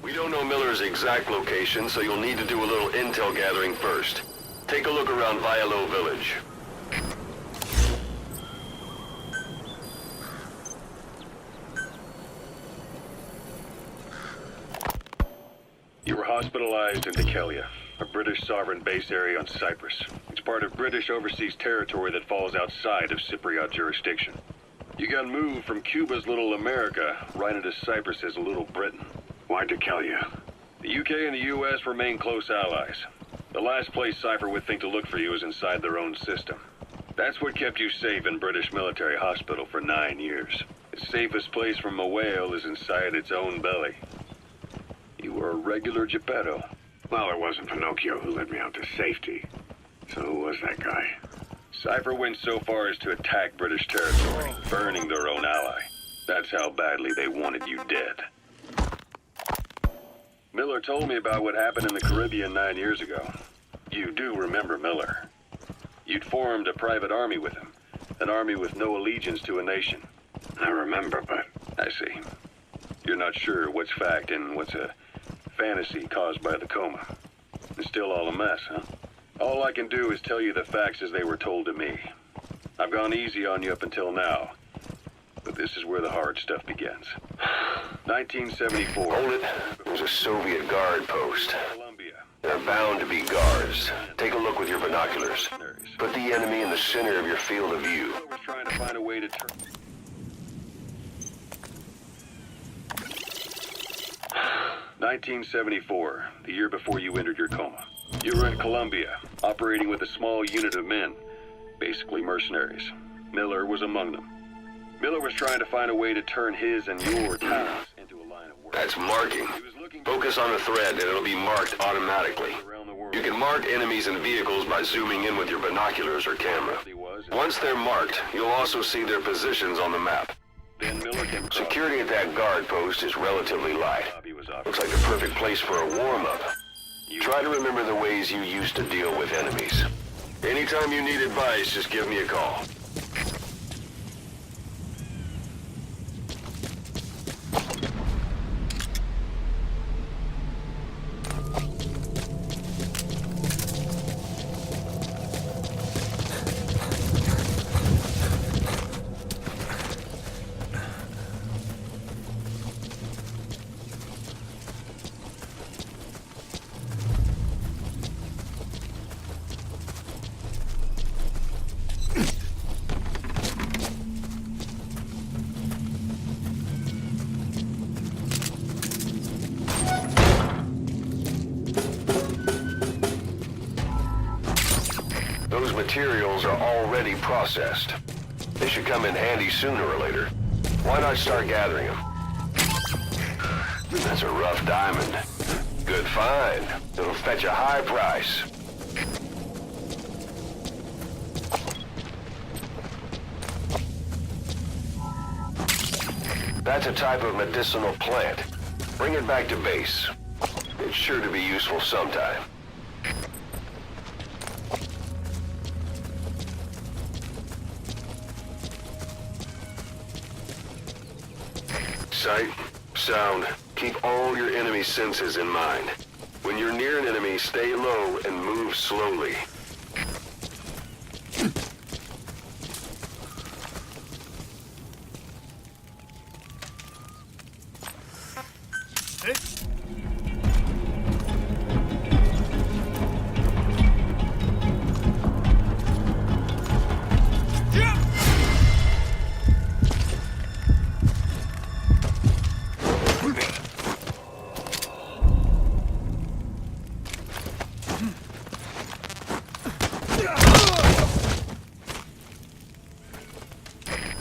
We don't know Miller's exact location, so you'll need to do a little intel gathering first. Take a look around Vialo Village. You were hospitalized in Dikelia, a British sovereign base area on Cyprus. It's part of British overseas territory that falls outside of Cypriot jurisdiction. You got moved from Cuba's Little America right into Cyprus's Little Britain. Why Dikelia? The UK and the US remain close allies. The last place Cypher would think to look for you is inside their own system. That's what kept you safe in British military hospital for 9 years. The safest place from a whale is inside its own belly. You were a regular Geppetto. Well, it wasn't Pinocchio who led me out to safety. So who was that guy? Cypher went so far as to attack British territory, burning their own ally. That's how badly they wanted you dead. Miller told me about what happened in the Caribbean 9 years ago. You do remember Miller. You'd formed a private army with him. An army with no allegiance to a nation. I remember, but... I see. You're not sure what's fact and what's a fantasy caused by the coma. It's still all a mess, huh? All I can do is tell you the facts as they were told to me. I've gone easy on you up until now. But this is where the hard stuff begins. 1974. Hold it. There's a Soviet guard post. Colombia. There are bound to be guards. Take a look with your binoculars. Put the enemy in the center of your field of view. I was trying to find a way to turn... 1974, the year before you entered your coma. You were in Colombia, operating with a small unit of men, basically mercenaries. Miller was among them. Miller was trying to find a way to turn his and your towns into a line of work. That's marking. Focus on the thread and it'll be marked automatically. You can mark enemies and vehicles by zooming in with your binoculars or camera. Once they're marked, you'll also see their positions on the map. Then Miller came across... Security at that guard post is relatively light. Looks like the perfect place for a warm-up. Try to remember the ways you used to deal with enemies. Anytime you need advice, just give me a call. Those materials are already processed. They should come in handy sooner or later. Why not start gathering them? That's a rough diamond. Good find. It'll fetch a high price. That's a type of medicinal plant. Bring it back to base. It's sure to be useful sometime. Sight, sound, keep all your enemy senses in mind. When you're near an enemy, stay low and move slowly.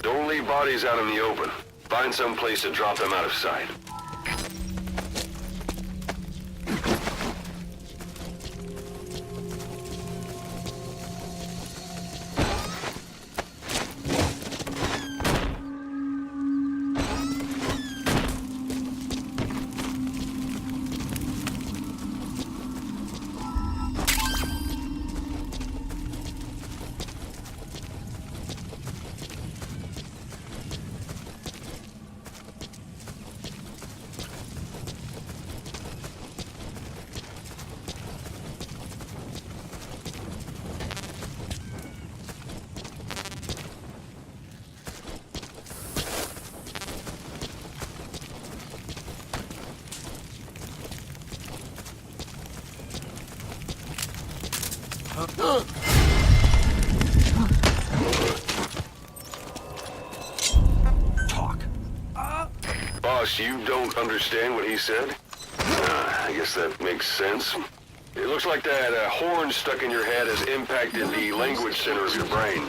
Don't leave bodies out in the open. Find some place to drop them out of sight. Talk. Boss, you don't understand what he said? I guess that makes sense. It looks like that horn stuck in your head has impacted the language center of your brain.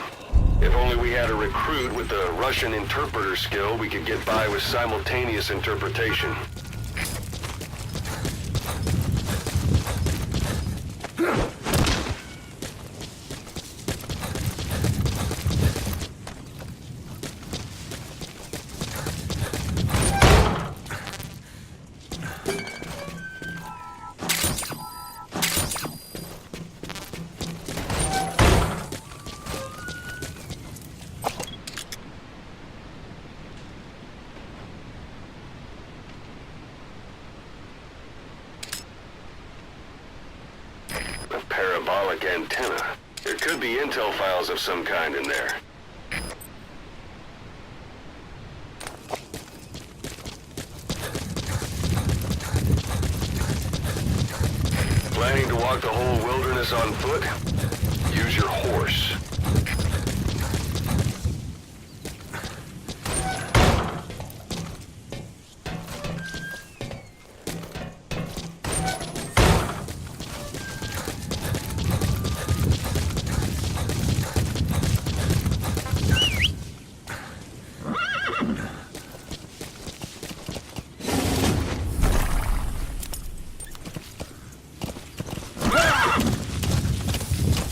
If only we had a recruit with the Russian interpreter skill, we could get by with simultaneous interpretation. A parabolic antenna. There could be intel files of some kind in there. Planning to walk the whole wilderness on foot? Use your horse.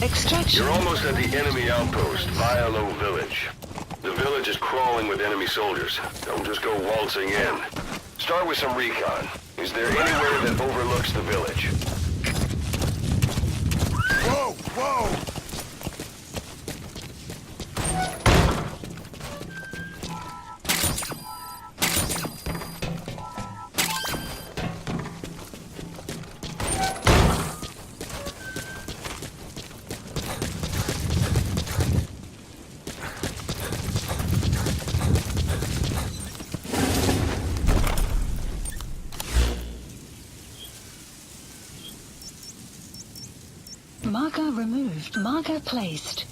Extraction. You're almost at the enemy outpost, Vialo Village. The village is crawling with enemy soldiers. Don't just go waltzing in. Start with some recon. Is there anywhere that overlooks the village? Whoa! Whoa! Marker removed. Marker placed.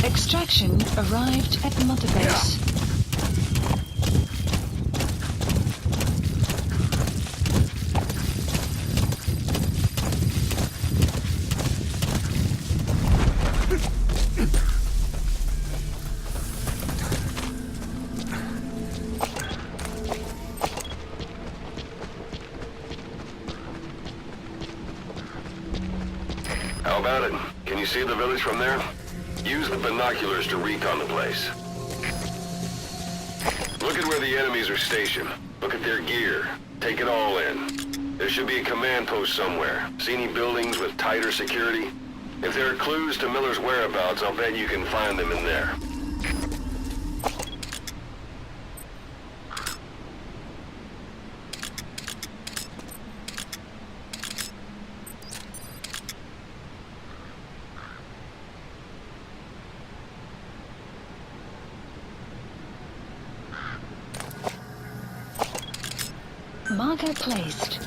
Extraction arrived at Mother Base. How about it? Can you see the village from there? Use the binoculars to recon the place. Look at where the enemies are stationed. Look at their gear. Take it all in. There should be a command post somewhere. See any buildings with tighter security? If there are clues to Miller's whereabouts, I'll bet you can find them in there. Marker placed.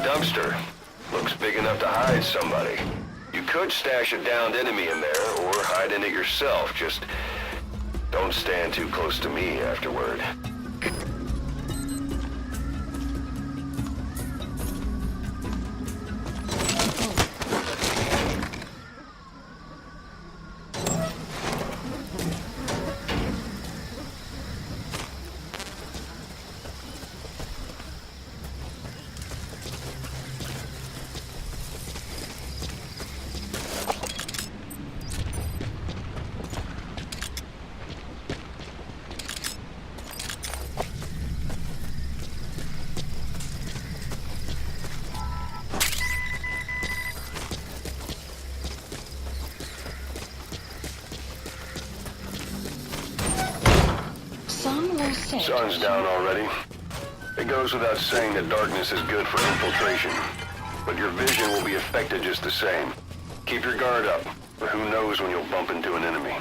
dumpster. Looks big enough to hide somebody. You could stash a downed enemy in there, or hide in it yourself. Just don't stand too close to me afterward. Sun will set. Sun's down already. It goes without saying that darkness is good for infiltration. But your vision will be affected just the same. Keep your guard up, or who knows when you'll bump into an enemy.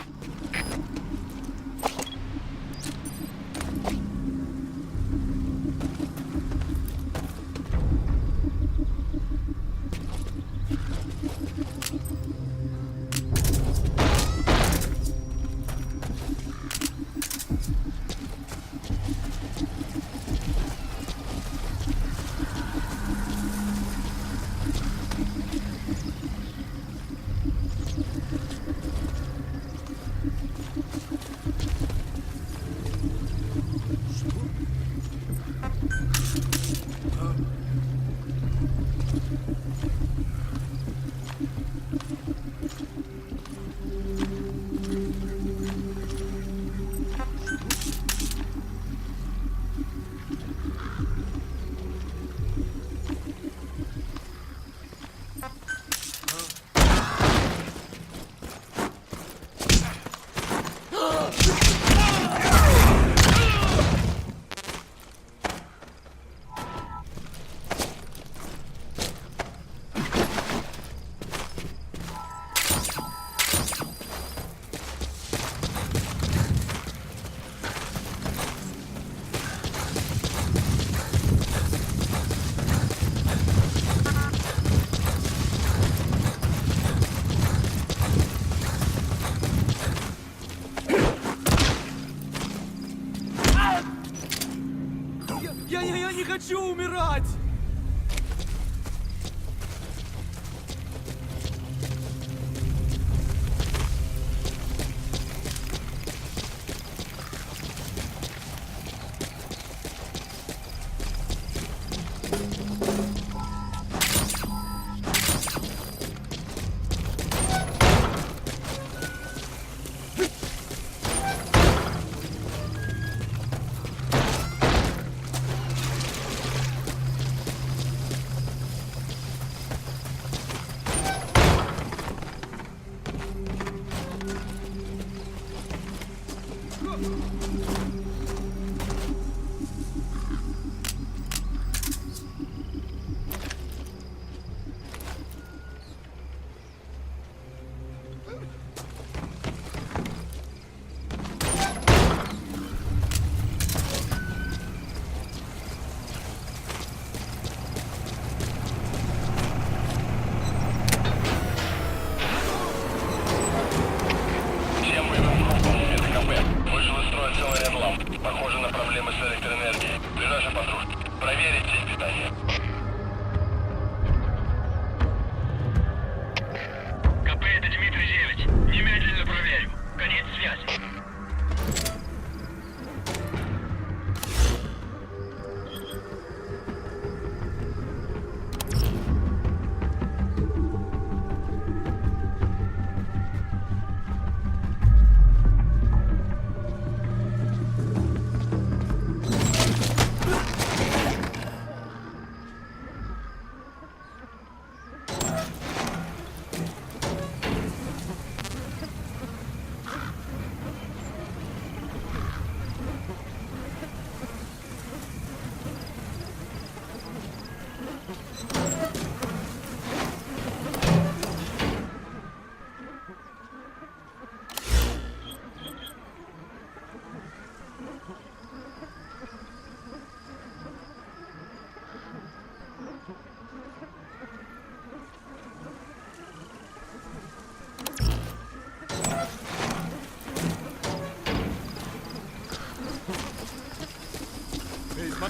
Я не хочу умирать!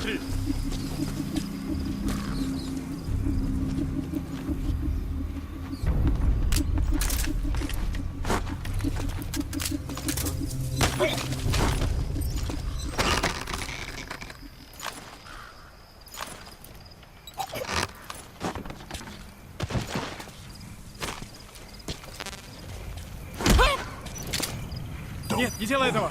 Смотри! Нет, не делай этого!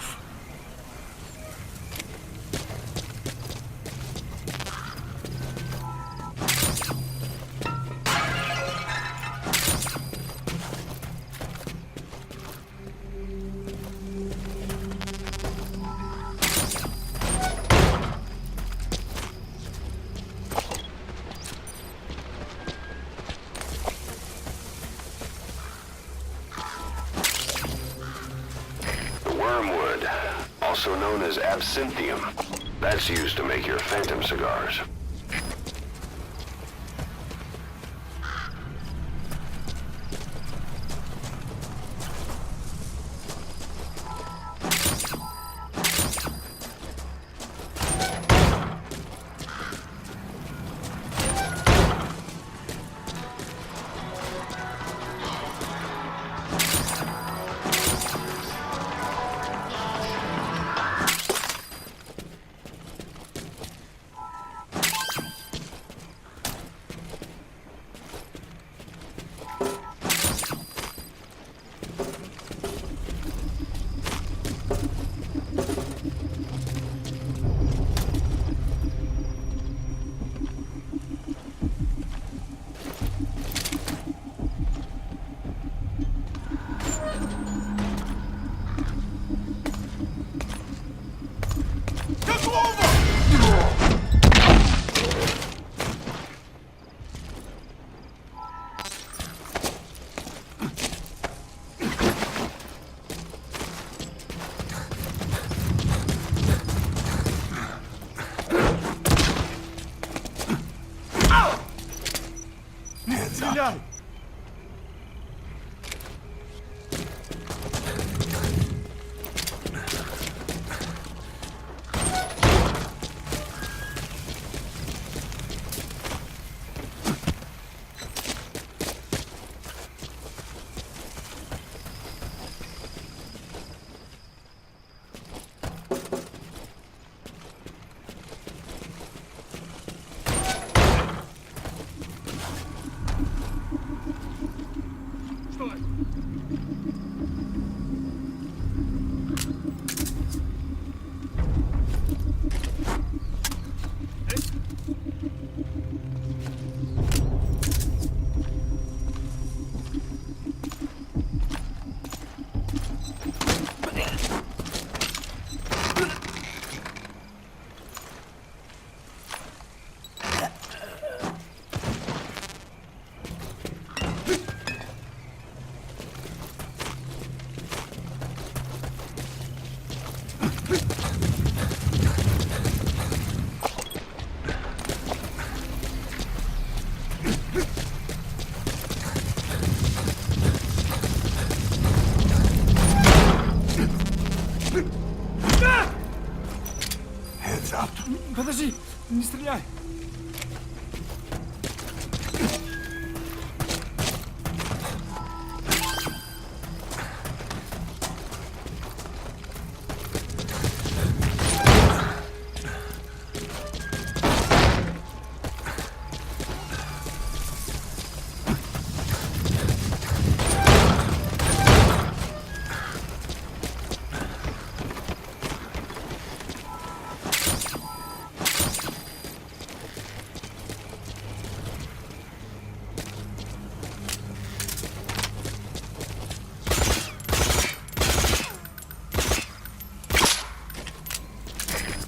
Wormwood, also known as absinthium. That's used to make your phantom cigars. Стреляй! Стой! Heads up. Подожди, не стреляй.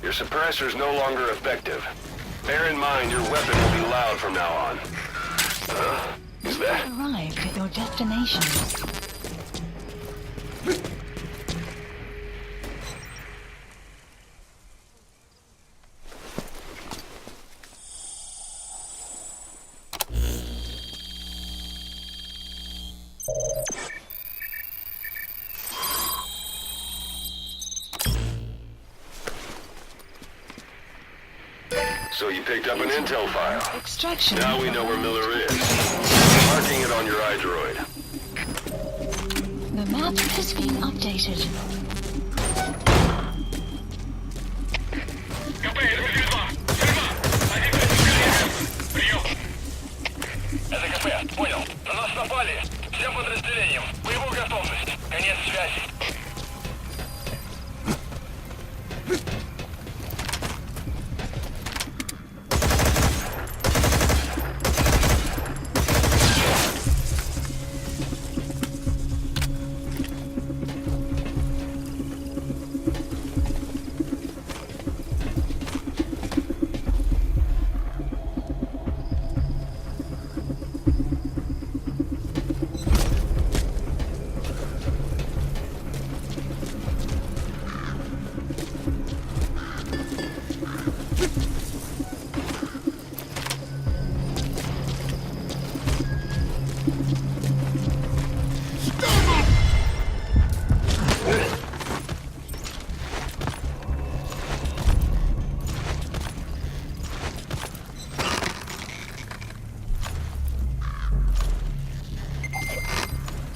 Your suppressor's no longer effective. Bear in mind your weapon will be loud from now on. Is that? Arrived at your destination. picked up an intel file. Extraction. Now we know where Miller is. Marking it on your iDroid. The map has been updated. Это КП, понял. На нас напали. Всем подразделениям. Боевую готовность. Конец связи.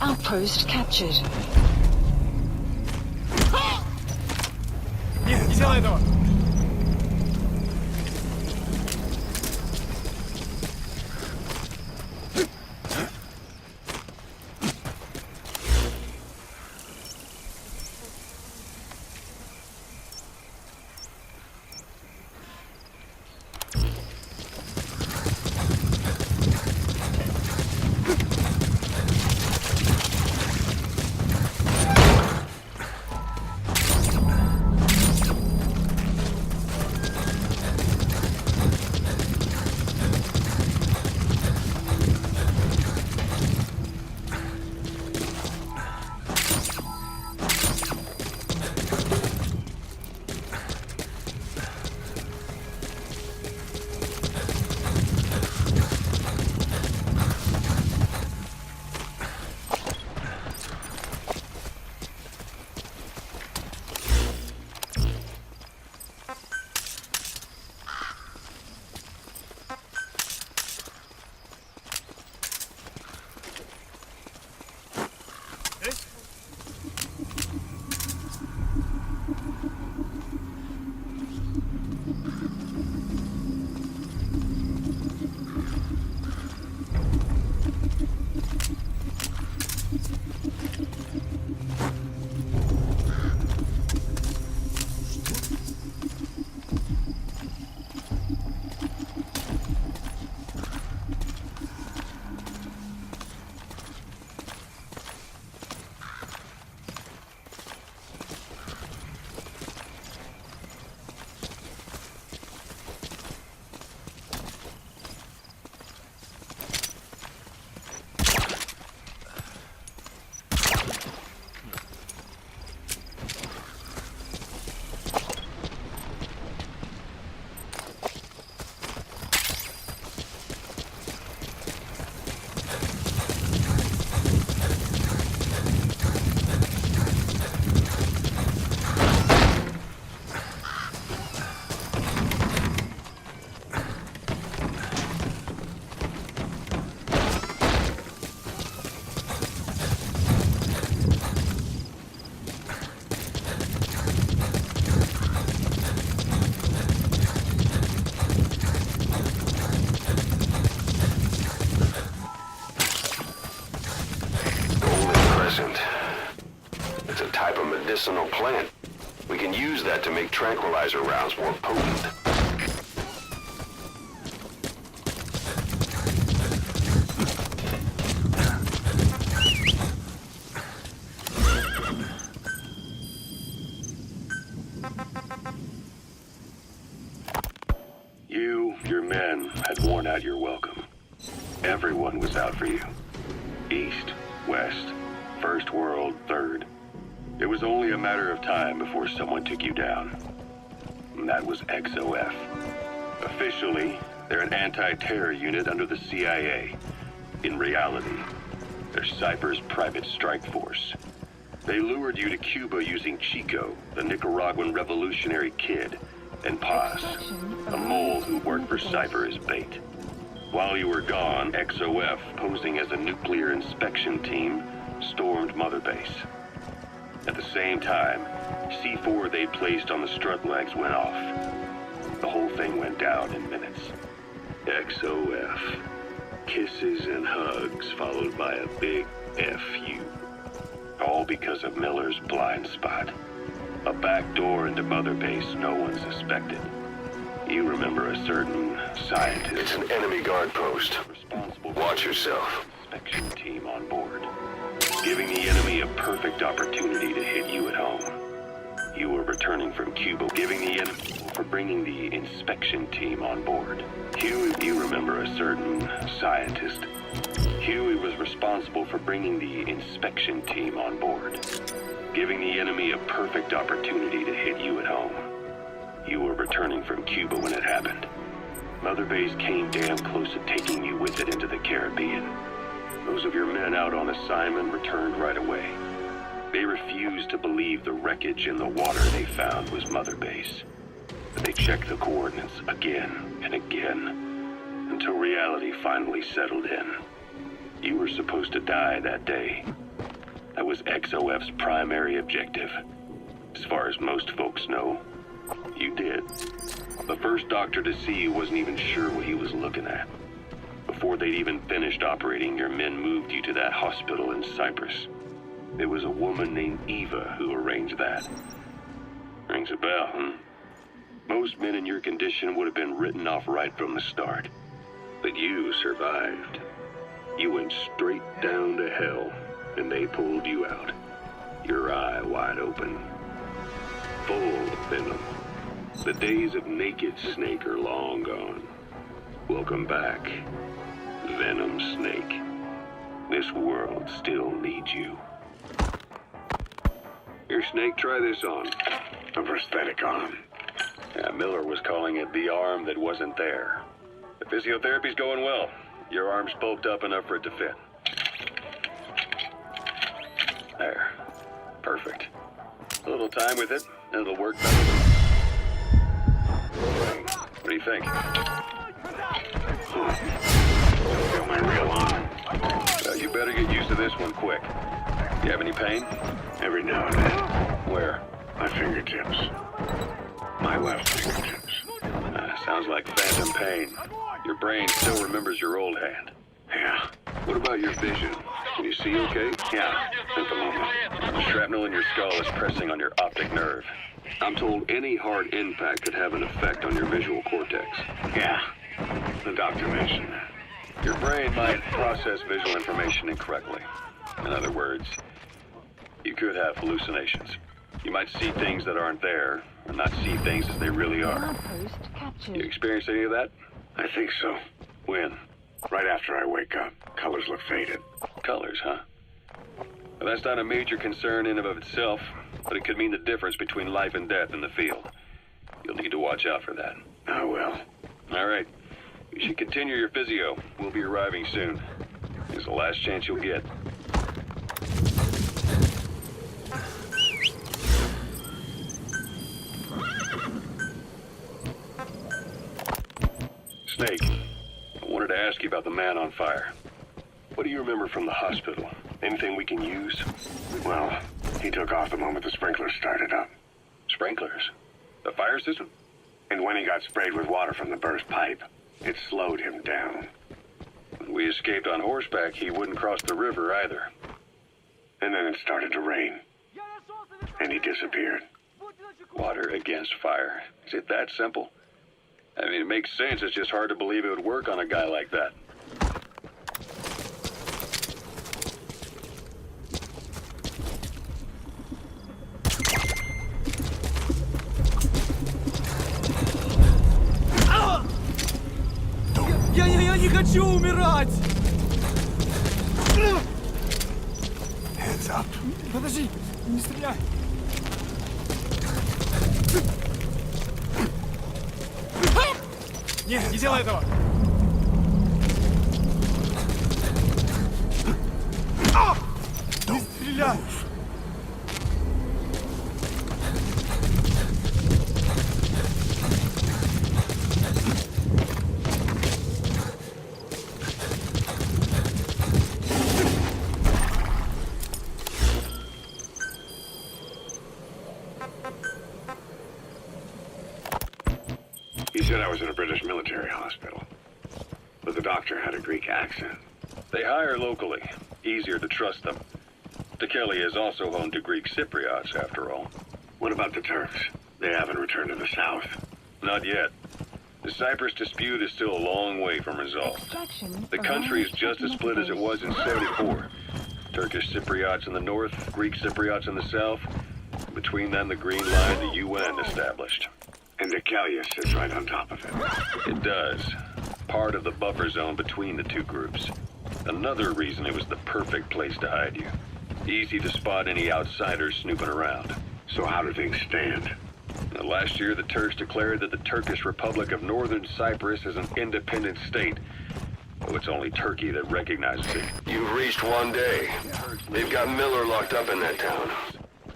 Outpost captured. Нет, не делай этого! It's a type of medicinal plant. We can use that to make tranquilizer rounds more potent. You, your men, had worn out your welcome. Everyone was out for you. East, West, First World, Third. It was only a matter of time before someone took you down. And that was XOF. Officially, they're an anti-terror unit under the CIA. In reality, they're Cypher's private strike force. They lured you to Cuba using Chico, the Nicaraguan revolutionary kid, and Paz, a mole who worked for Cypher as bait. While you were gone, XOF, posing as a nuclear inspection team, stormed Mother Base. At the same time, C4 they'd placed on the strut legs went off. The whole thing went down in minutes. XOF. Kisses and hugs followed by a big FU. All because of Miller's blind spot. A back door into Mother Base no one suspected. You remember a certain scientist. It's an enemy guard post. Responsible. Watch yourself. Inspection team on board, giving the enemy a perfect opportunity to hit you at home. You were returning from Cuba, giving the enemy for bringing the inspection team on board. You remember a certain scientist. Huey was responsible for bringing the inspection team on board, giving the enemy a perfect opportunity to hit you at home. You were returning from Cuba when it happened. Mother Base came damn close to taking you with it into the Caribbean. Those of your men out on assignment returned right away. They refused to believe the wreckage in the water they found was Mother Base. But they checked the coordinates again and again, until reality finally settled in. You were supposed to die that day. That was XOF's primary objective. As far as most folks know, you did. The first doctor to see you wasn't even sure what he was looking at. Before they'd even finished operating, your men moved you to that hospital in Cyprus. There was a woman named Eva who arranged that. Rings a bell, huh? Most men in your condition would have been written off right from the start. But you survived. You went straight down to hell, and they pulled you out. Your eye wide open. Full of venom. The days of Naked Snake are long gone. Welcome back, Venom Snake. This world still needs you. Here, Snake, try this on. A prosthetic arm. Yeah, Miller was calling it the arm that wasn't there. The physiotherapy's going well. Your arm's bulked up enough for it to fit. There. Perfect. A little time with it, and it'll work better. What do you think? Feel my real arm. You better get used to this one quick. You have any pain? Every now and then. Where? My fingertips. My left fingertips. Sounds like phantom pain. Your brain still remembers your old hand. Yeah. What about your vision? Can you see okay? Yeah. At the moment. The shrapnel in your skull is pressing on your optic nerve. I'm told any hard impact could have an effect on your visual cortex. Yeah. The doctor mentioned that. Your brain might process visual information incorrectly. In other words, you could have hallucinations. You might see things that aren't there, or not see things as they really are. Outpost captured. You experience any of that? I think so. When? Right after I wake up. Colors look faded. Colors, huh? Well, that's not a major concern in and of itself, but it could mean the difference between life and death in the field. You'll need to watch out for that. I will. All right. You should continue your physio. We'll be arriving soon. It's the last chance you'll get. Snake, I wanted to ask you about the man on fire. What do you remember from the hospital? Anything we can use? Well, he took off the moment the sprinklers started up. Sprinklers? The fire system? And when he got sprayed with water from the burst pipe, it slowed him down. When we escaped on horseback, he wouldn't cross the river either. And then it started to rain. And he disappeared. Water against fire. Is it that simple? I mean, it makes sense. It's just hard to believe it would work on a guy like that. Я не хочу умирать! Heads up. Подожди, не стреляй! Нет, не делай этого! Не стреляй! He said I was in a British military hospital. But the doctor had a Greek accent. They hire locally. Easier to trust them. Dikelia is also home to Greek Cypriots, after all. What about the Turks? They haven't returned to the south. Not yet. The Cyprus dispute is still a long way from resolve. The country is just as split as it was in '74. Turkish Cypriots in the north, Greek Cypriots in the south. Between them, the Green Line, the UN established. And Dikelia sits right on top of it. It does. Part of the buffer zone between the two groups. Another reason it was the perfect place to hide you. Easy to spot any outsiders snooping around. So how do things stand? Now, last year, the Turks declared that the Turkish Republic of Northern Cyprus is an independent state. Though it's only Turkey that recognizes it. You've reached one day. They've got Miller locked up in that town.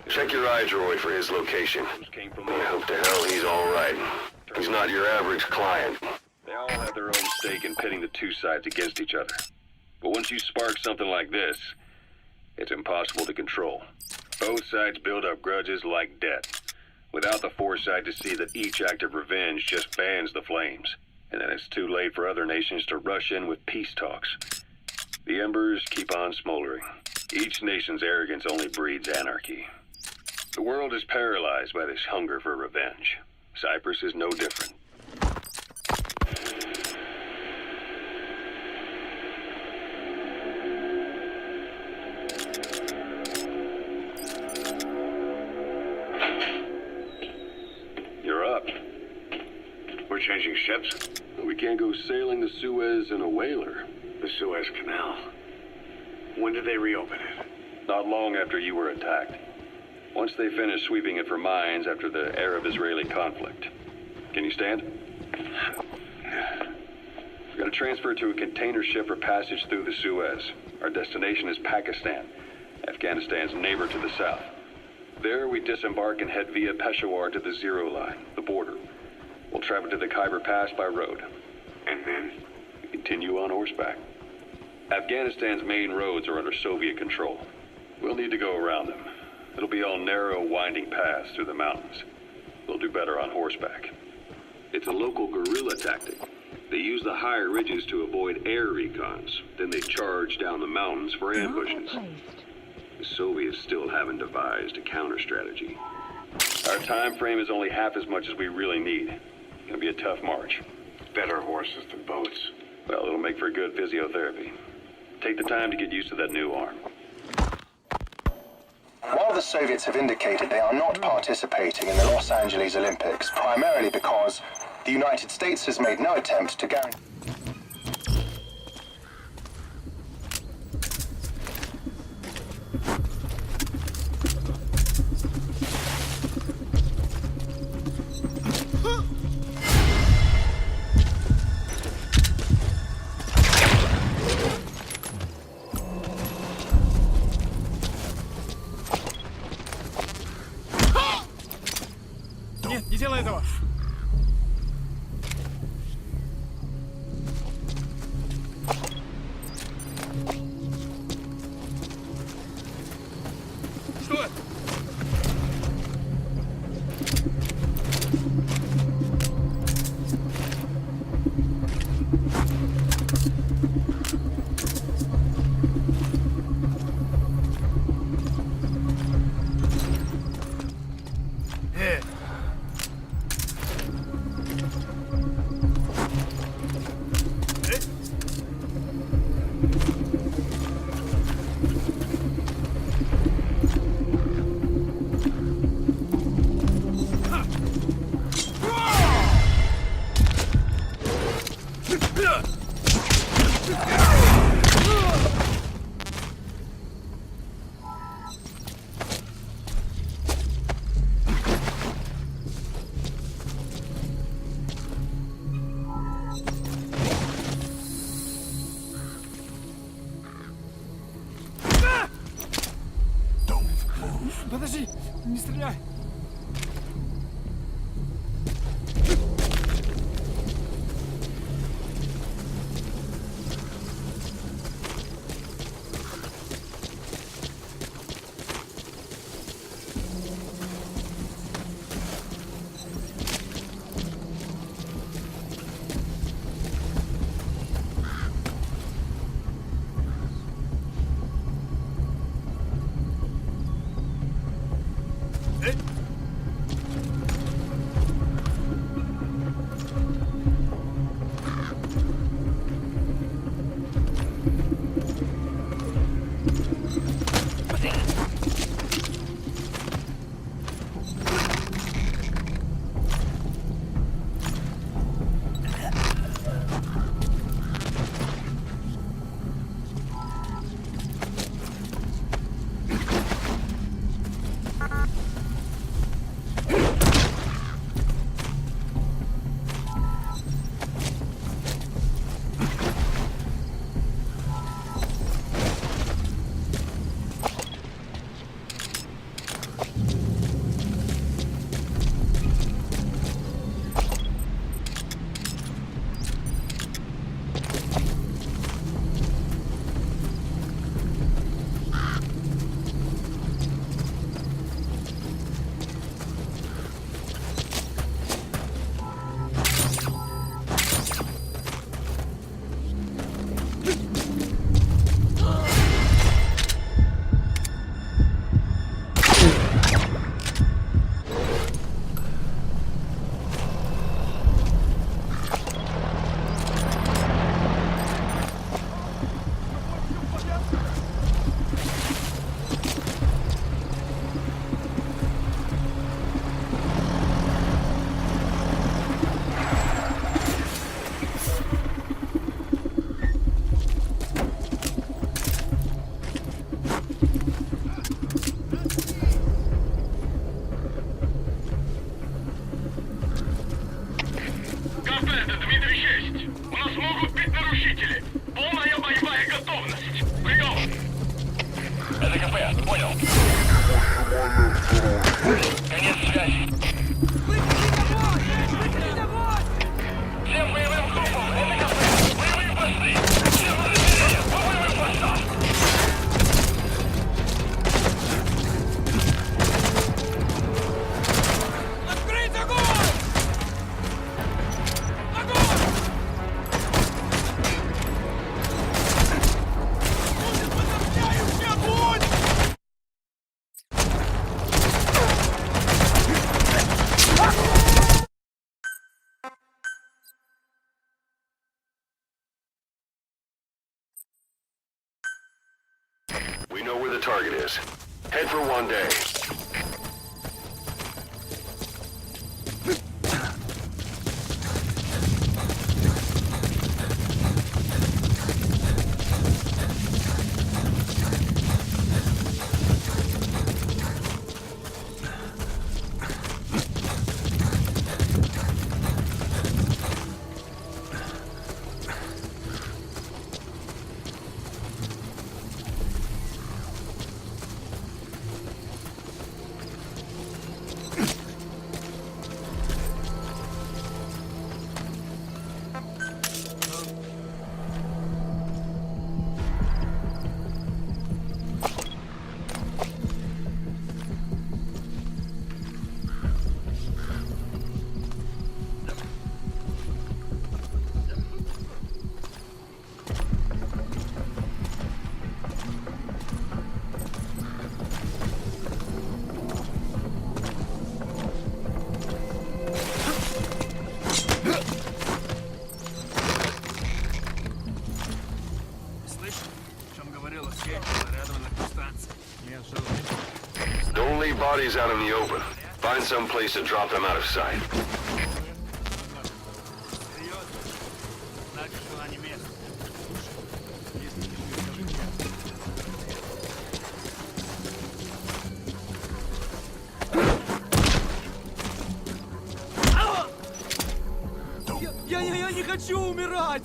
Check your iDroid for his location. Came from I hope to hell he's all right. He's not your average client. They all have their own stake in pitting the two sides against each other. But once you spark something like this, it's impossible to control. Both sides build up grudges like debt, without the foresight to see that each act of revenge just fans the flames. And then it's too late for other nations to rush in with peace talks. The embers keep on smoldering. Each nation's arrogance only breeds anarchy. The world is paralyzed by this hunger for revenge. Cyprus is no different. You're up. We're changing ships? We can't go sailing the Suez in a whaler. The Suez Canal. When did they reopen it? Not long after you were attacked. Once they finished sweeping it for mines after the Arab-Israeli conflict. Can you stand? We're going to transfer to a container ship for passage through the Suez. Our destination is Pakistan, Afghanistan's neighbor to the south. There we disembark and head via Peshawar to the Zero Line, the border. We'll travel to the Khyber Pass by road. And then? We continue on horseback. Afghanistan's main roads are under Soviet control. We'll need to go around them. It'll be all narrow, winding paths through the mountains. We'll do better on horseback. It's a local guerrilla tactic. They use the higher ridges to avoid air recons. Then they charge down the mountains for ambushes. The Soviets still haven't devised a counter-strategy. Our time frame is only half as much as we really need. It'll be a tough march. Better horses than boats. Well, it'll make for good physiotherapy. Take the time to get used to that new arm. While the Soviets have indicated they are not participating in the Los Angeles Olympics, primarily because the United States has made no attempt to guarantee... Нет, не делай этого! Что это? Подожди, не стреляй! target is. Head for one day. Don't leave bodies out in the open. Find some place to drop them out of sight. Я не хочу умирать!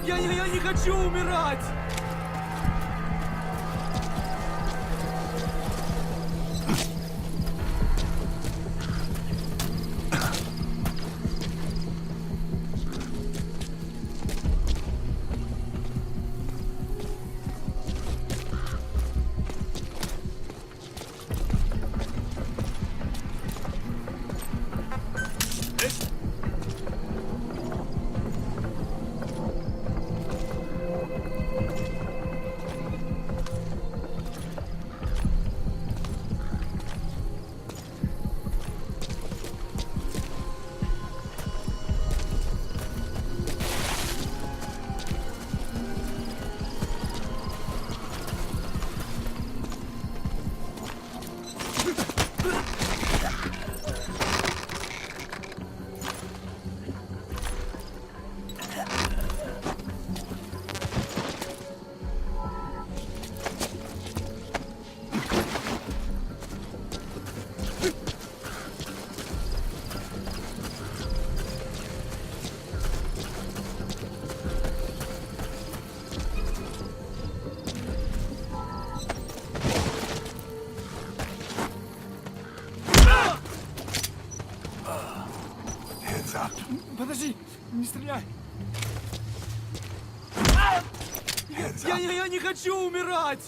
Я не хочу умирать! Подожди, не стреляй! Я не хочу умирать!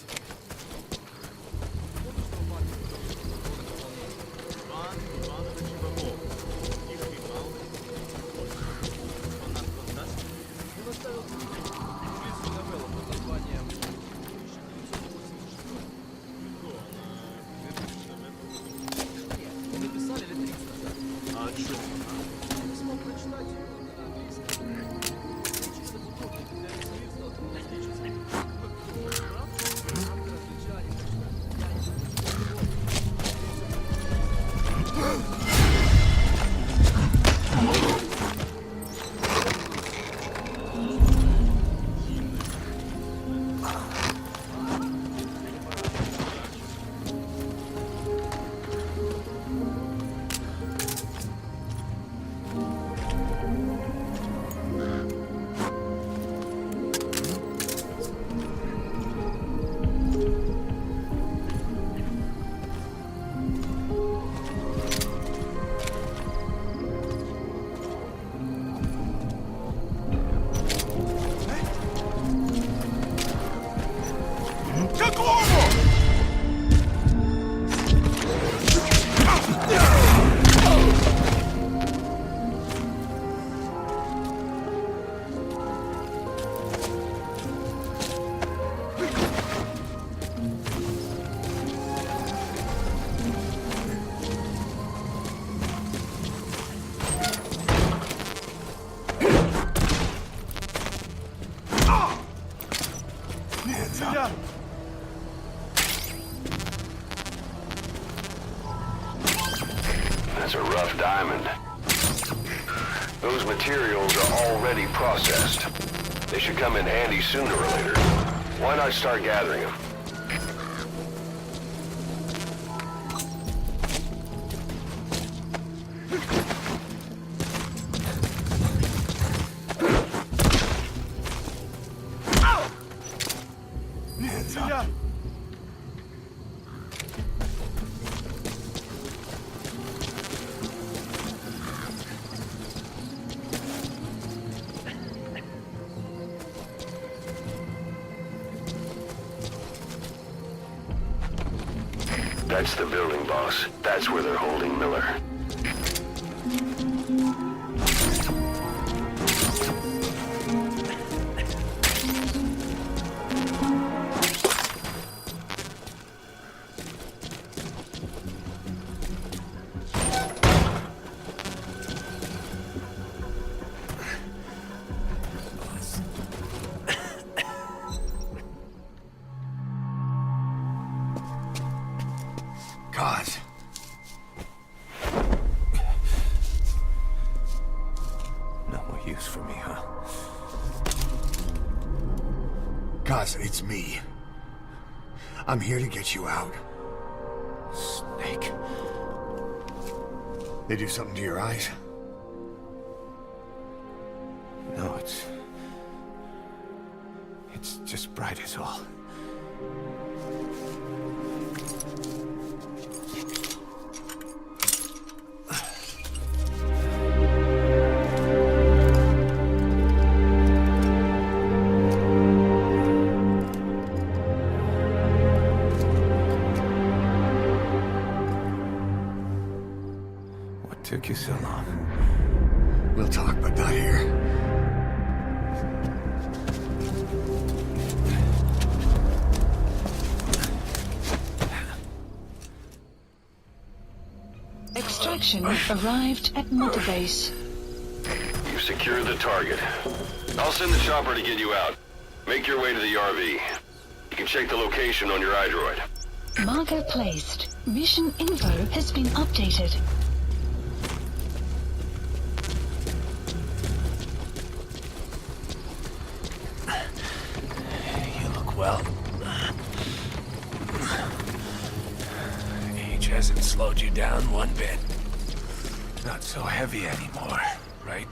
стреляй! That's a rough diamond. Those materials are already processed. They should come in handy sooner or later. Why not start gathering them? Стреляй! That's the building, boss. That's where they're holding Miller. God. No more use for me, huh? Guys, it's me. I'm here to get you out. Snake. They do something to your eyes? No, it's just bright as all. What took you so long? We'll talk, but not here. Extraction arrived at Mother Base. You've secured the target. I'll send the chopper to get you out. Make your way to the RV. You can check the location on your iDroid. Marker placed. Mission info has been updated. You look well. Age hasn't slowed you down one bit. Not so heavy anymore, right?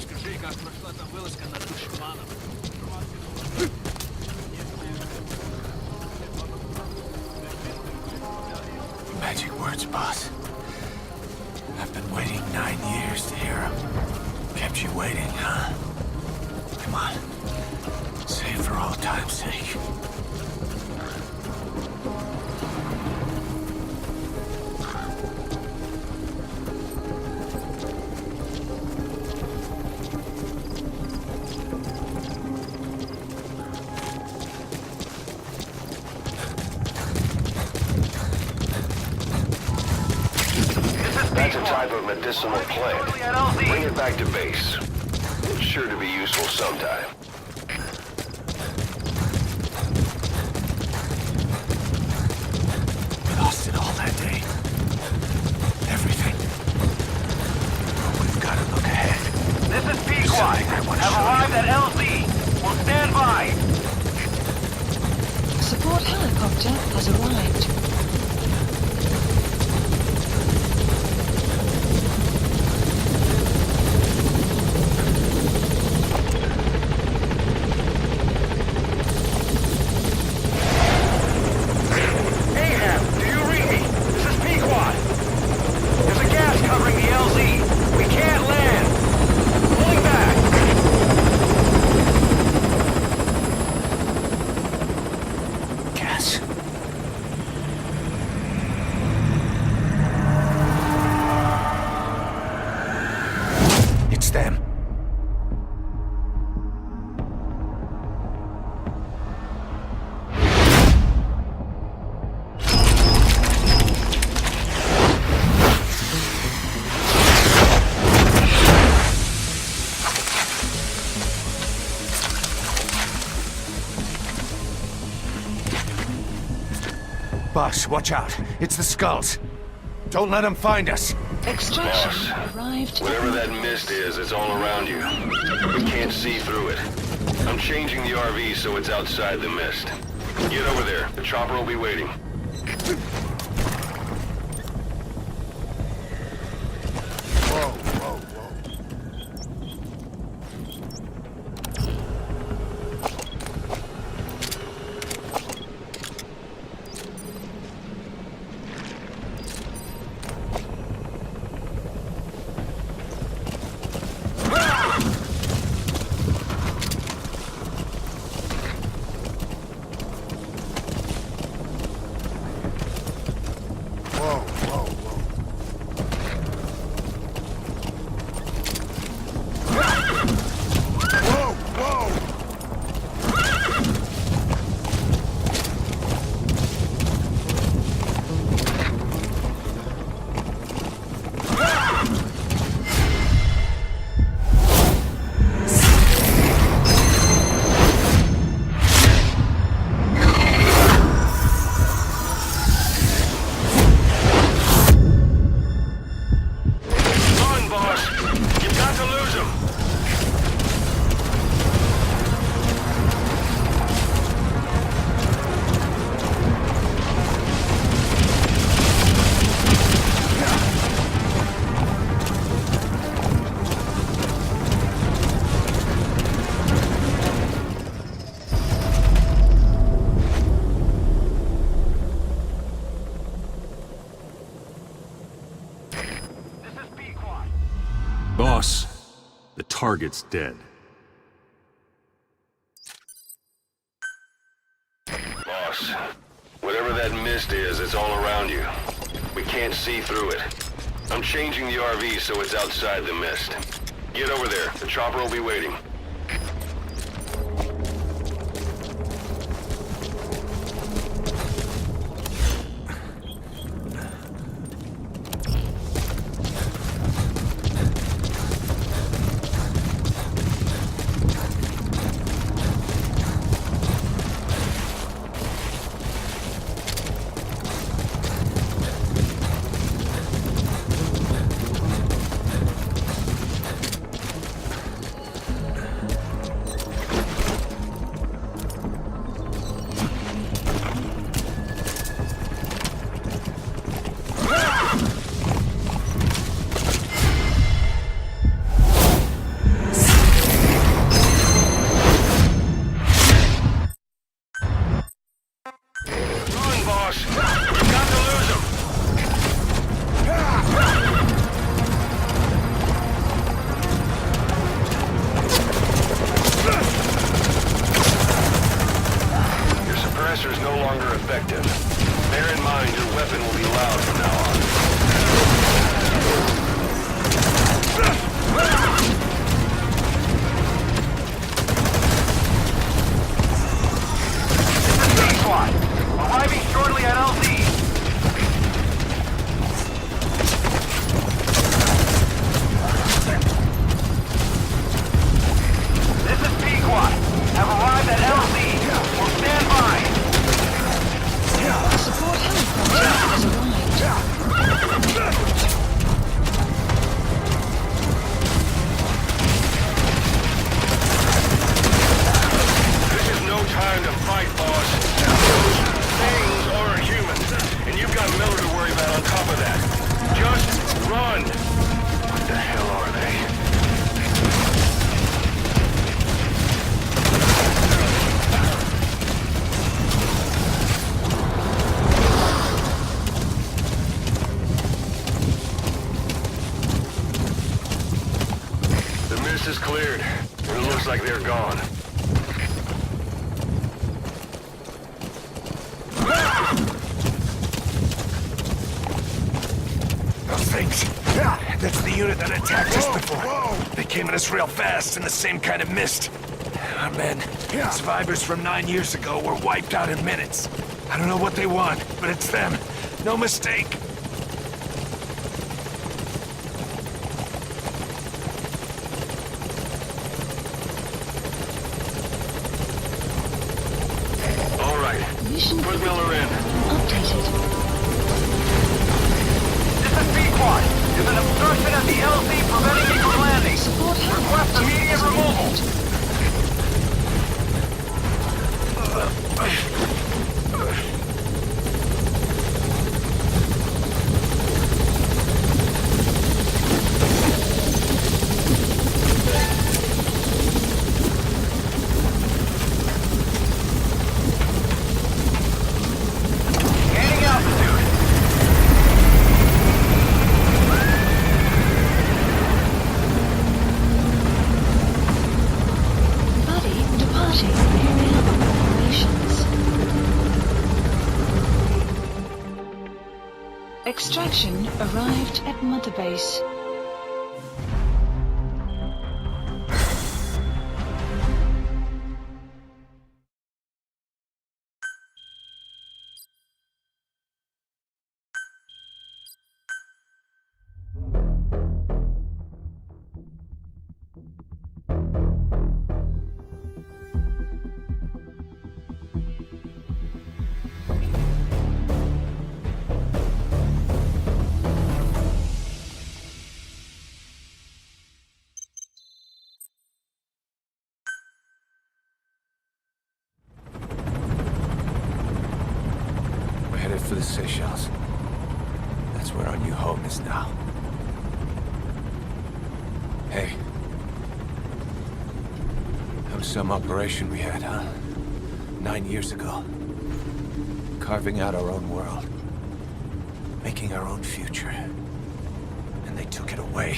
Скажи, как прошла там вылазка на душманов? Magic words, boss. I've been waiting 9 years to hear them. Kept you waiting, huh? Come on. Say it for all time's sake. That's a type of medicinal plant. Bring it back to base. It's sure to be useful sometime. We lost it all that day. Everything. But we've got to look ahead. This is Pequod. Something I want to Have show arrived you. at LZ. Will stand by. Support helicopter has arrived. Ahab, do you read me? This is Pequod. There's a gas covering the LZ. We can't land. Pulling back. Gas. Boss, watch out. It's the Skulls. Don't let them find us. Extraction Boss, arrived. whatever that mist is, it's all around you. We can't see through it. I'm changing the RV so it's outside the mist. Get over there. The chopper will be waiting. Boss, the target's dead. Boss, whatever that mist is, it's all around you. We can't see through it. I'm changing the RV so it's outside the mist. Get over there. The chopper will be waiting. Is no longer effective. Bear in mind your weapon will be loud from now on. Squad, arriving shortly at LZ. This is Pequot. Have arrived at LZ. We'll stand by. Support helicopter has arrived. This is no time to fight, boss. Those things aren't humans, and you've got Miller to worry about on top of that. Just run! What the hell are they? Is cleared. It looks like they're gone. Those things. That's the unit that attacked us before. They came at us real fast in the same kind of mist. Our men, survivors from 9 years ago, were wiped out in minutes. I don't know what they want, but it's them. No mistake. Mission Put Miller in. updated. This is Pequod. There's an obstruction at the LZ preventing me from landing. Support Request helicopter immediate has removal. arrived. Gaining altitude. Buddy departing area of operations. Extraction arrived at Mother Base. We're headed for the Seychelles. That's where our new home is now. Hey. That was some operation we had, huh? 9 years ago. Carving out our own world. Making our own future. And they took it away.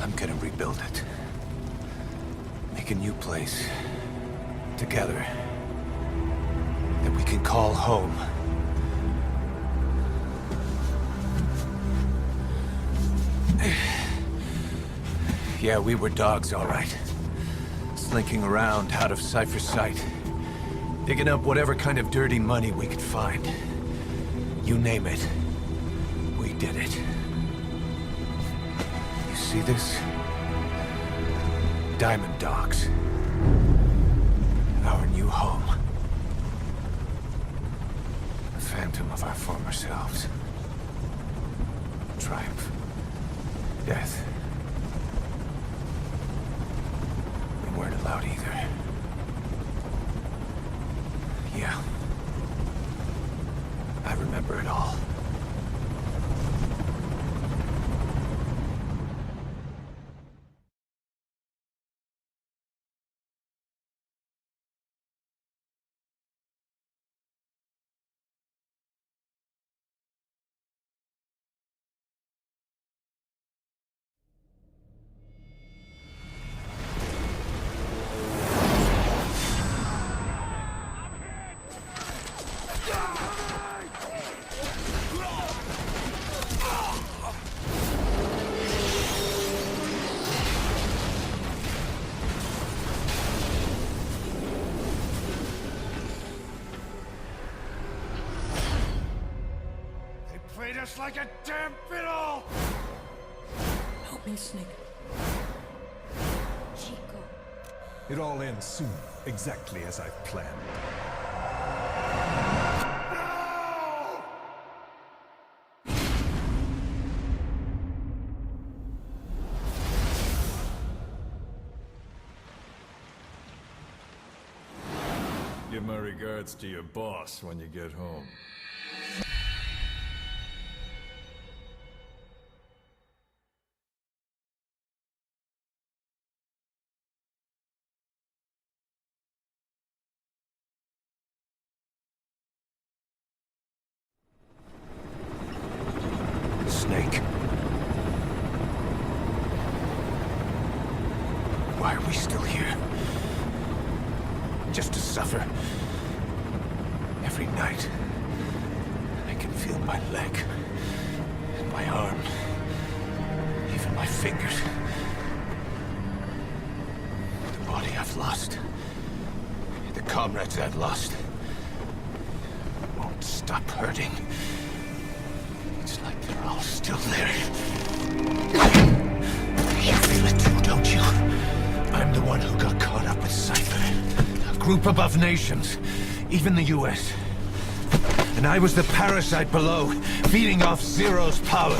I'm gonna rebuild it. Make a new place. Together. That we can call home. Yeah, we were dogs, all right. Slinking around out of Cypher's sight. Digging up whatever kind of dirty money we could find. You name it. We did it. You see this? Diamond Dogs. Our new home. A phantom of our former selves. Triumph. Death. We weren't allowed either. Yeah. I remember it all. Played us like a damn fiddle! Help me, Snake. Chico. It all ends soon, exactly as I've planned. Give my regards to your boss when you get home. Snake. Why are we still here? Just to suffer. Every night, I can feel my leg, and my arm, even my fingers. The body I've lost, the comrades I've lost, won't won't stop hurting. It's like they're all still there. You feel it too, don't you? I'm the one who got caught up with Cypher. A group above nations, even the US. And I was the parasite below, feeding off Zero's power.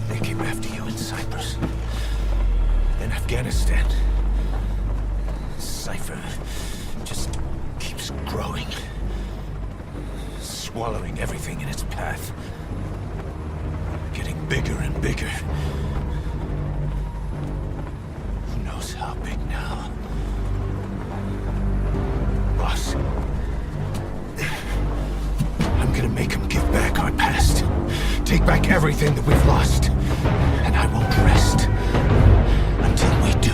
They came after you in Cyprus. Then Afghanistan. Cypher just keeps growing. Swallowing everything in its path. Getting bigger and bigger. Who knows how big now? Boss. I'm gonna make him give back our past. Take back everything that we've lost. And I won't rest until we do.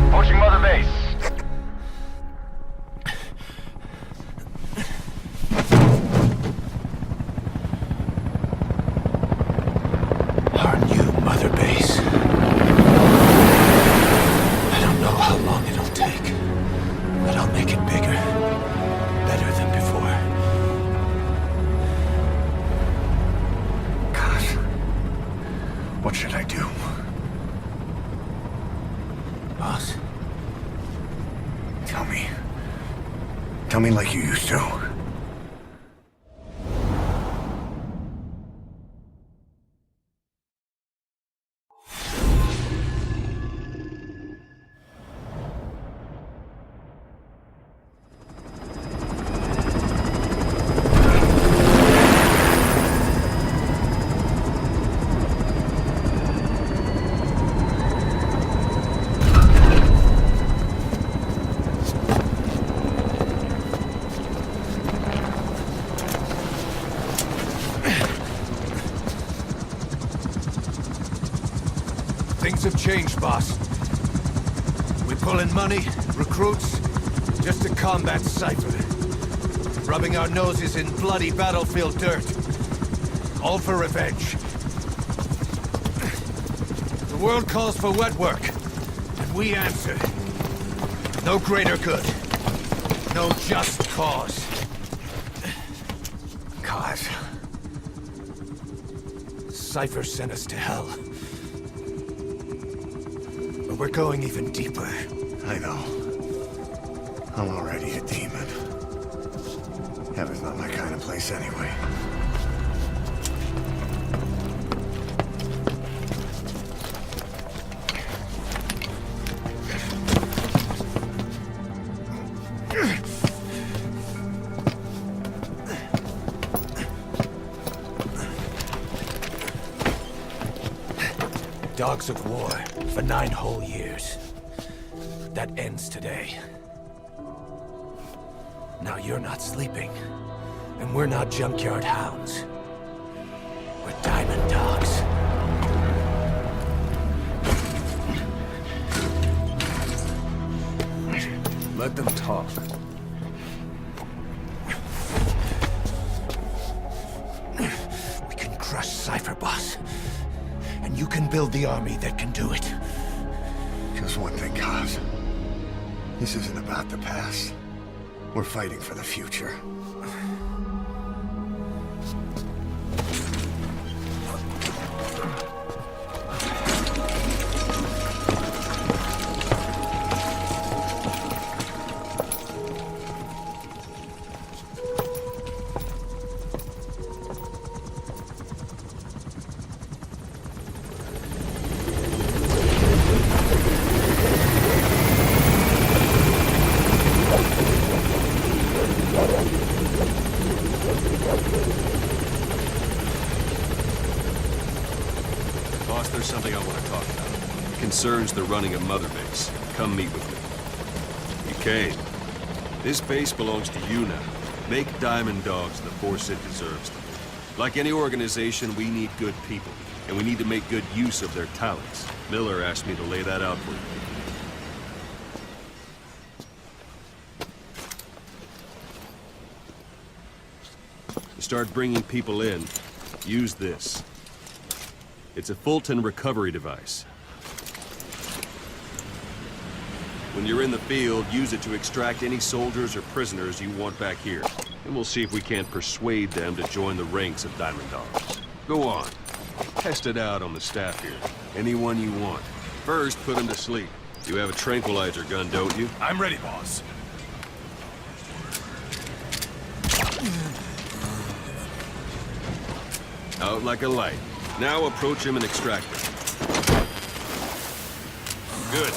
Approaching Mother Base. Our new Mother Base. I don't know how long it'll take, but I'll make it bigger. Better than before. God. What should I do? Boss? Tell me. Tell me like you used to. Things have changed, boss. We pull in money, recruits, just to combat Cypher. Rubbing our noses in bloody battlefield dirt. All for revenge. The world calls for wet work, and we answer. No greater good. No just cause. Cause? Cypher sent us to hell. But we're going even deeper. I know. I'm already a demon. Heaven's not my kind of place anyway. Dogs of war for 9 whole years. That ends today. Now you're not sleeping, and we're not junkyard hounds. We're diamond dogs. Let them talk. We can crush Cypher, boss. And you can build the army that can do it. Just one thing, Kaz. This isn't about the past. We're fighting for the future. Boss, there's something I want to talk about. It concerns the running of Mother Base. Come meet with me. You came. This base belongs to you now. Make Diamond Dogs the force it deserves them. Like any organization, we need good people, and we need to make good use of their talents. Miller asked me to lay that out for you. To start bringing people in, use this. It's a Fulton recovery device. When you're in the field, use it to extract any soldiers or prisoners you want back here. And we'll see if we can't persuade them to join the ranks of Diamond Dogs. Go on. Test it out on the staff here. Anyone you want. First, put them to sleep. You have a tranquilizer gun, don't you? I'm ready, boss. Out like a light. Now approach him and extract him. Good.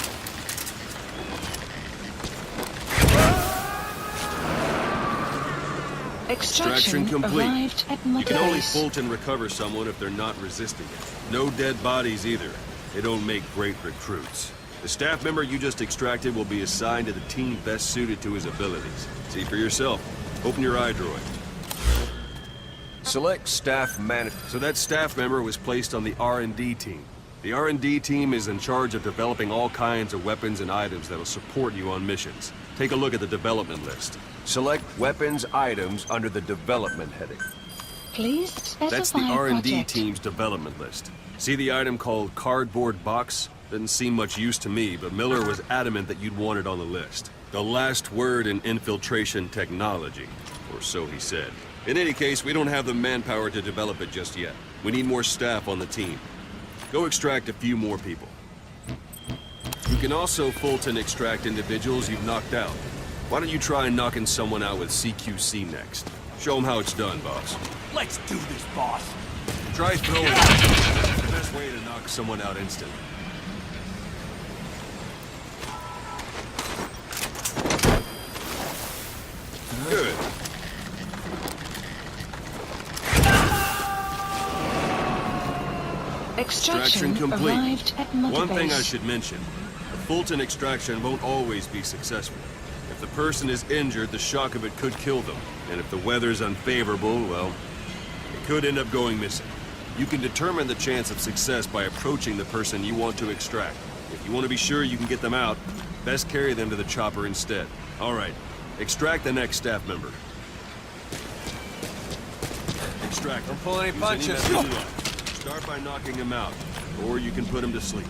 Extraction complete. arrived at You can only Base. Fulton recover someone if they're not resisting it. No dead bodies either. They don't make great recruits. The staff member you just extracted will be assigned to the team best suited to his abilities. See for yourself. Open your iDroid. Select staff manager. So that staff member was placed on the R&D team. The R&D team is in charge of developing all kinds of weapons and items that'll support you on missions. Take a look at the development list. Select weapons items under the development heading. Please specify That's the R&D project. team's development list. See the item called cardboard box? Didn't seem much use to me, but Miller was adamant that you'd want it on the list. The last word in infiltration technology, or so he said. In any case, we don't have the manpower to develop it just yet. We need more staff on the team. Go extract a few more people. You can also Fulton extract individuals you've knocked out. Why don't you try knocking someone out with CQC next? Show them how it's done, boss. Let's do this, boss. Try throwing it. That's the best way to knock someone out instantly. Good. Extraction complete. arrived at Mother One thing I Base. should mention. A Fulton extraction won't always be successful. If the person is injured, the shock of it could kill them. And if the weather's unfavorable, well, it could end up going missing. You can determine the chance of success by approaching the person you want to extract. If you want to be sure you can get them out, best carry them to the chopper instead. All right, extract the next staff member. Extract. Don't pull any Use punches. method you like. Start by knocking him out, or you can put him to sleep.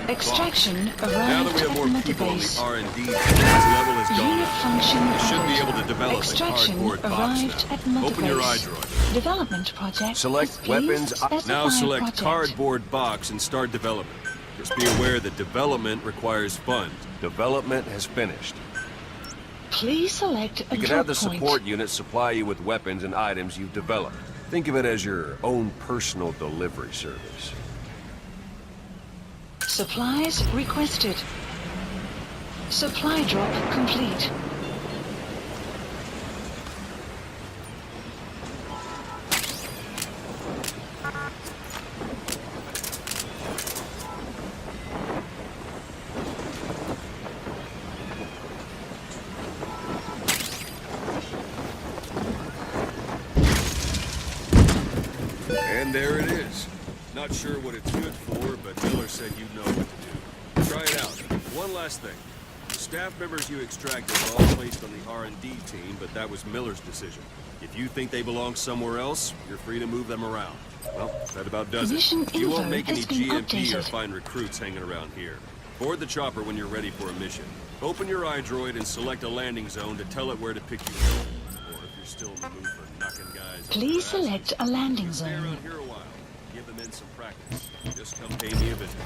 Extraction Now that arrived we have at more Mother people on Base. the R&D team, this level has gone Unit up. function We should be added. able to develop a Extraction cardboard box arrived now. at Mother Open your Base. iDroid. Development project. Select Please weapons. specify Now select project. cardboard box and start development. Just be aware that development requires funds. Development has finished. Please select a You can drop have the point. support unit supply you with weapons and items you've developed. Think of it as your own personal delivery service. Supplies requested. Supply drop complete. And there it is. Not sure what it's good for, but Miller said you know what to do. Try it out. One last thing. The staff members you extracted were all placed on the R&D team, but that was Miller's decision. If you think they belong somewhere else, you're free to move them around. Well, that about does Mission it. You won't info make any has been GMP or updated. find recruits hanging around here. Board the chopper when you're ready for a mission. Open your iDroid and select a landing zone to tell it where to pick you up. Or if you're still in the mood for knocking guys on the Please ass, select a landing stay zone. around here a while. Give them in some practice. Just come pay me a visit.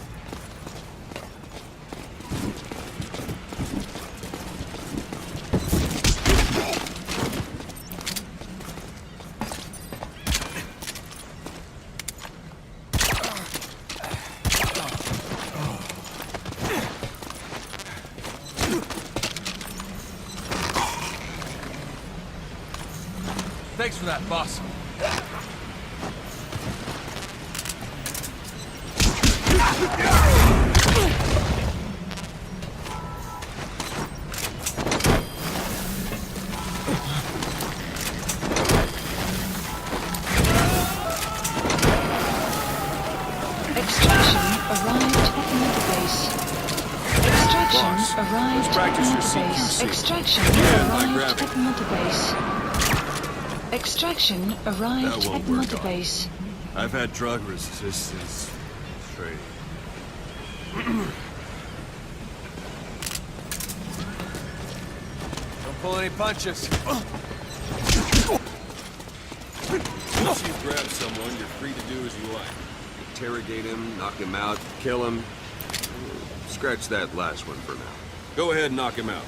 Thanks for that, boss. arrived at practice your Mother Base. CQC. Extraction Yeah, by arrived grabbing. at Mother Base. Extraction arrived That won't at work Mother out. Base. I've had drug resistance training. Don't pull any punches. Once you've grabbed someone, you're free to do as you like. Interrogate him, knock him out, kill him. Scratch that last one for now. Go ahead and knock him out.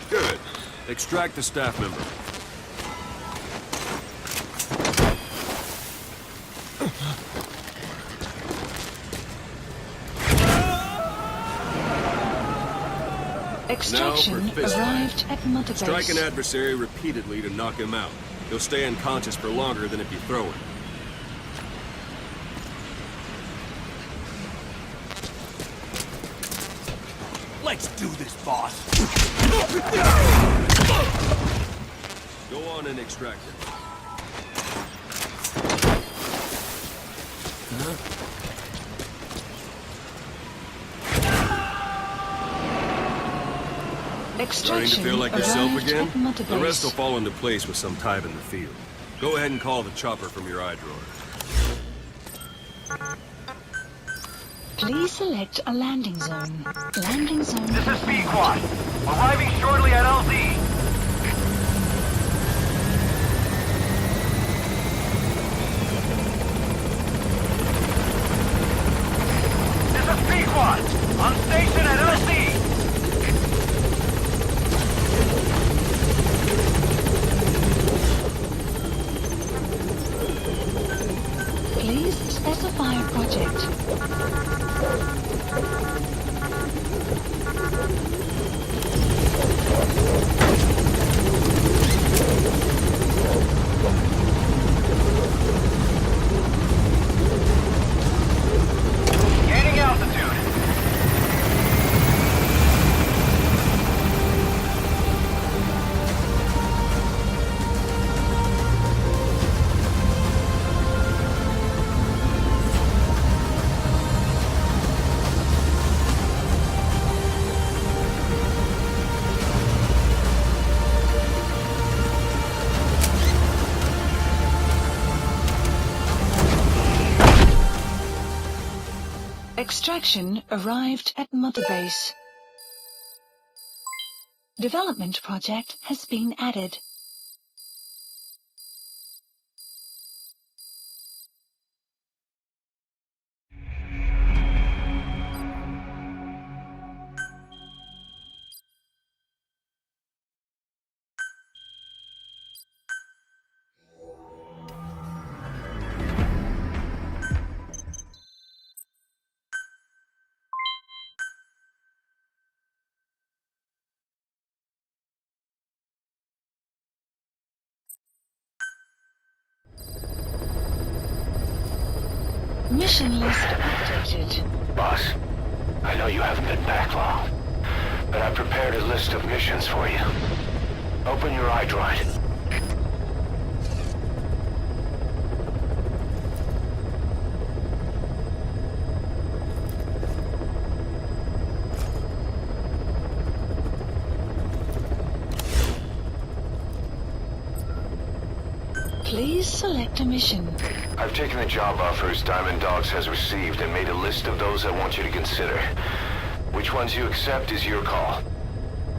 Good. Extract the staff member. Extraction fist fight. arrived at Mother Base. Strike an adversary repeatedly to knock him out. He'll stay unconscious for longer than if you throw him. Let's do this, boss. Go on and extract him. Starting to Extraction Feel like yourself arrived again? at Mother The rest will Base. fall into place with some time in the field. Go ahead and call the chopper from your eye drawer. Please select a landing zone. Landing zone. This is Pequod. Arriving shortly at LZ. This is Pequod. On station at LZ. Please specify a project. Gaining altitude. Extraction arrived at Mother Base. Development project has been added. Mission list updated. Boss, I know you haven't been back long, but I prepared a list of missions for you. Open your iDroid. Please select a mission. I've taken the job offers Diamond Dogs has received and made a list of those I want you to consider. Which ones you accept is your call.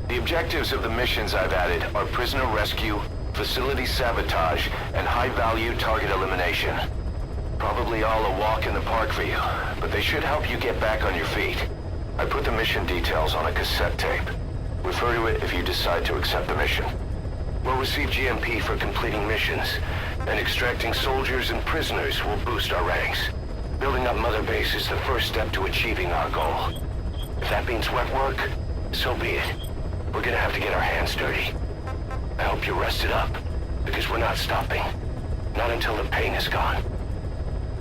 The objectives of the missions I've added are prisoner rescue, facility sabotage, and high-value target elimination. Probably all a walk in the park for you, but they should help you get back on your feet. I put the mission details on a cassette tape. Refer to it if you decide to accept the mission. We'll receive GMP for completing missions, and extracting soldiers and prisoners will boost our ranks. Building up Mother Base is the first step to achieving our goal. If that means wet work, so be it. We're gonna have to get our hands dirty. I hope you're rested up, because we're not stopping. Not until the pain is gone.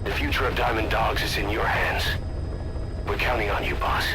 The future of Diamond Dogs is in your hands. We're counting on you, boss.